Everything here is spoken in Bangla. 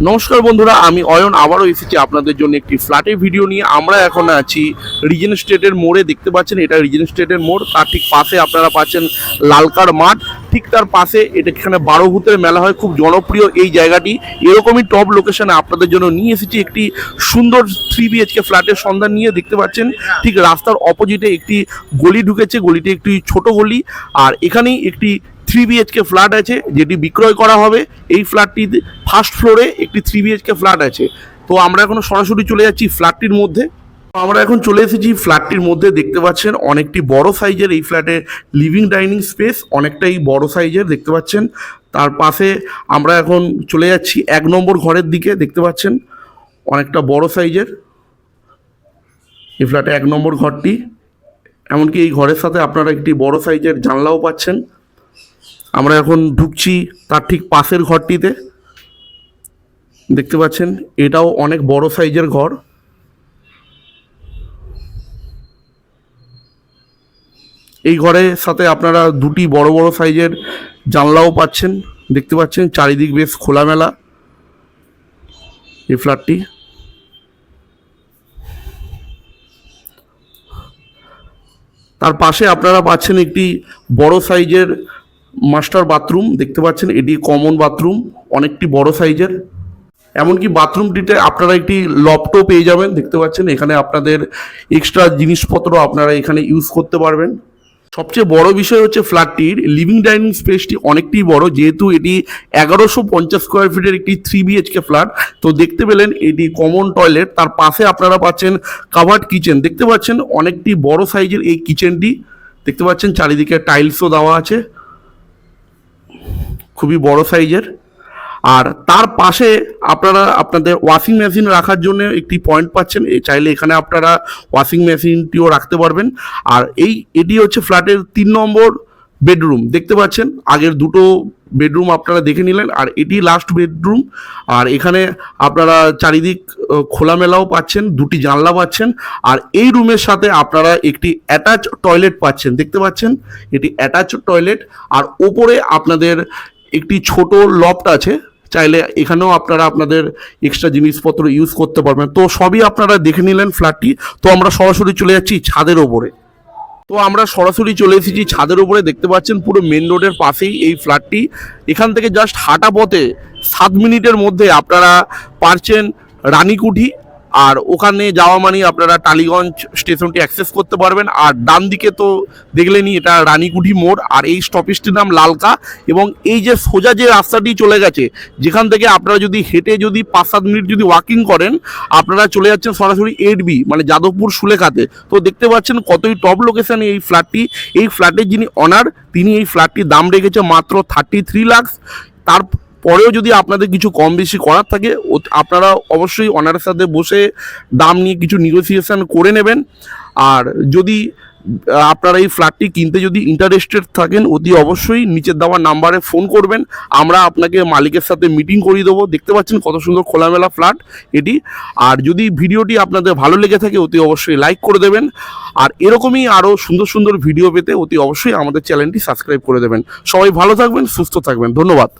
নমস্কার বন্ধুরা, আমি অয়ন আবারও এসেছি আপনাদের জন্য একটি ফ্ল্যাটের ভিডিও নিয়ে। আমরা এখন আছি রিজেন্ট স্টেটের মোড়ে। দেখতে পাচ্ছেন এটা রিজেন্ট স্টেটের মোড়, তার ঠিক পাশে আপনারা পাচ্ছেন লালকার মাঠ। ঠিক তার পাশে এখানে 12 ভূতের মেলা হয়, খুব জনপ্রিয় এই জায়গাটি। এরকমই টপ লোকেশনে আপনাদের জন্য নিয়ে এসেছি একটি সুন্দর 3 BHK ফ্ল্যাটের সন্ধান নিয়ে। দেখতে পাচ্ছেন ঠিক রাস্তার অপোজিটে একটি গলি ঢুকেছে, গলিটি একটি ছোট গলি, আর এখানেই একটি 3 BHK ফ্ল্যাট আছে যেটি বিক্রয় করা হবে। এই ফ্ল্যাটটিতে ফার্স্ট ফ্লোরে একটি 3 BHK ফ্ল্যাট আছে। তো আমরা এখন সরাসরি চলে যাচ্ছি ফ্ল্যাটটির মধ্যে। আমরা এখন চলে এসেছি ফ্ল্যাটটির মধ্যে। দেখতে পাচ্ছেন অনেকটি বড় সাইজের এই ফ্ল্যাটে লিভিং ডাইনিং স্পেস অনেকটাই বড় সাইজের দেখতে পাচ্ছেন। তার পাশে আমরা এখন চলে যাচ্ছি 1 নম্বর ঘরের দিকে। দেখতে পাচ্ছেন অনেকটা বড় সাইজের এই ফ্ল্যাটে 1 নম্বর ঘরটি। এমনকি এই ঘরের সাথে আপনারা একটি বড় সাইজের জানলাও পাচ্ছেন। আমরা এখন ঢুকছি তার ঠিক পাশের ঘরটিতে। দেখতে পাচ্ছেন এটাও অনেক বড় সাইজের ঘর। এই ঘরের সাথে আপনারা দুটি বড় বড় সাইজের জানলাও পাচ্ছেন। দেখতে পাচ্ছেন চারিদিক বেশ খোলামেলা এই ফ্ল্যাটটি। তার পাশে আপনারা পাচ্ছেন একটি বড় সাইজের মাস্টার বাথরুম। দেখতে পাচ্ছেন এটি কমন বাথরুম, অনেকটি বড় সাইজের। এমনকি বাথরুমটিতে আপনারা একটি লফটও পেয়ে যাবেন। দেখতে পাচ্ছেন এখানে আপনাদের এক্সট্রা জিনিসপত্র আপনারা এখানে ইউজ করতে পারবেন। সবচেয়ে বড় বিষয় হচ্ছে ফ্ল্যাটটির লিভিং ডাইনিং স্পেসটি অনেকটাই বড়, যেহেতু এটি 1150 স্কোয়ার ফিটের একটি 3 BHK ফ্ল্যাট। তো দেখতে পেলেন এটি কমন টয়লেট, তার পাশে আপনারা পাচ্ছেন কাভার্ড কিচেন। দেখতে পাচ্ছেন অনেকটি বড় সাইজের এই কিচেনটি। দেখতে পাচ্ছেন চারিদিকে টাইলসও দেওয়া আছে, খুবই বড় সাইজের। আর তার পাশে আপনারা আপনাদের ওয়াশিং মেশিন রাখার জন্য একটি পয়েন্ট পাচ্ছেন। চাইলে এখানে আপনারা ওয়াশিং মেশিনটিও রাখতে পারবেন। আর এটি হচ্ছে ফ্ল্যাটের 3 নম্বর বেডরুম। দেখতে পাচ্ছেন আগের দুটো বেডরুম আপনারা দেখে নিলেন, আর এটি লাস্ট বেডরুম। আর এখানে আপনারা চারিদিক খোলামেলাও পাচ্ছেন, দুটি জানলা পাচ্ছেন। আর এই রুমের সাথে আপনারা একটি অ্যাটাচ টয়লেট পাচ্ছেন। দেখতে পাচ্ছেন এটি অ্যাটাচ টয়লেট। আর ওপরে আপনাদের একটি ছোট লফট আছে, চাইলে এখানেও আপনারা আপনাদের এক্সট্রা জিনিসপত্র ইউজ করতে পারবেন। তো সবই আপনারা দেখে নিলেন ফ্ল্যাটটি। তো আমরা সরাসরি চলে যাচ্ছি ছাদের ওপরে। তো আমরা সরাসরি চলে এসেছি ছাদের উপরে। দেখতে পাচ্ছেন পুরো মেন রোডের পাশেই এই ফ্ল্যাটটি। এখান থেকে জাস্ট হাঁটা পথে 7 মিনিটের মধ্যে আপনারা পারছেন রানীকুঠি। আর ওখানে যাওয়া মানে আপনারা টালিগঞ্জ স্টেশনটি অ্যাক্সেস করতে পারবেন। আর ডান দিকে তো দেখলেনই এটা রানীকুঠি মোড়, আর এই স্টপেজটির নাম লালকা। এবং এই যে সোজা যে রাস্তাটি চলে গেছে, যেখান থেকে আপনারা যদি হেঁটে যদি 5-7 মিনিট যদি ওয়াকিং করেন, আপনারা চলে যাচ্ছেন সরাসরি 8B মানে যাদবপুর সুলেখাতে। তো দেখতে পাচ্ছেন কতই টপ লোকেশানে এই ফ্ল্যাটটি। এই ফ্ল্যাটের যিনি অনার, তিনি এই ফ্ল্যাটটির দাম রেখেছে মাত্র 33 লাখ। তার পরেও যদি আপনাদের কিছু কম বেশি করার থাকে, আপনারা অবশ্যই অনারের সাথে বসে দাম নিয়ে কিছু নেগোসিয়েশন করে নেবেন। আর যদি আপনারা এই ফ্ল্যাটটি কিনতে যদি ইন্টারেস্টেড থাকেন, অতি অবশ্যই নিচের দেওয়া নাম্বারে ফোন করবেন, আমরা আপনাকে মালিকের সাথে মিটিং করিয়ে দেবো। দেখতে পাচ্ছেন কত সুন্দর খোলামেলা ফ্ল্যাট এটি। আর যদি ভিডিওটি আপনাদের ভালো লেগে থাকে, অতি অবশ্যই লাইক করে দেবেন। আর এরকমই আরও সুন্দর সুন্দর ভিডিও পেতে অতি অবশ্যই আমাদের চ্যানেলটি সাবস্ক্রাইব করে দেবেন। সবাই ভালো থাকবেন, সুস্থ থাকবেন, ধন্যবাদ।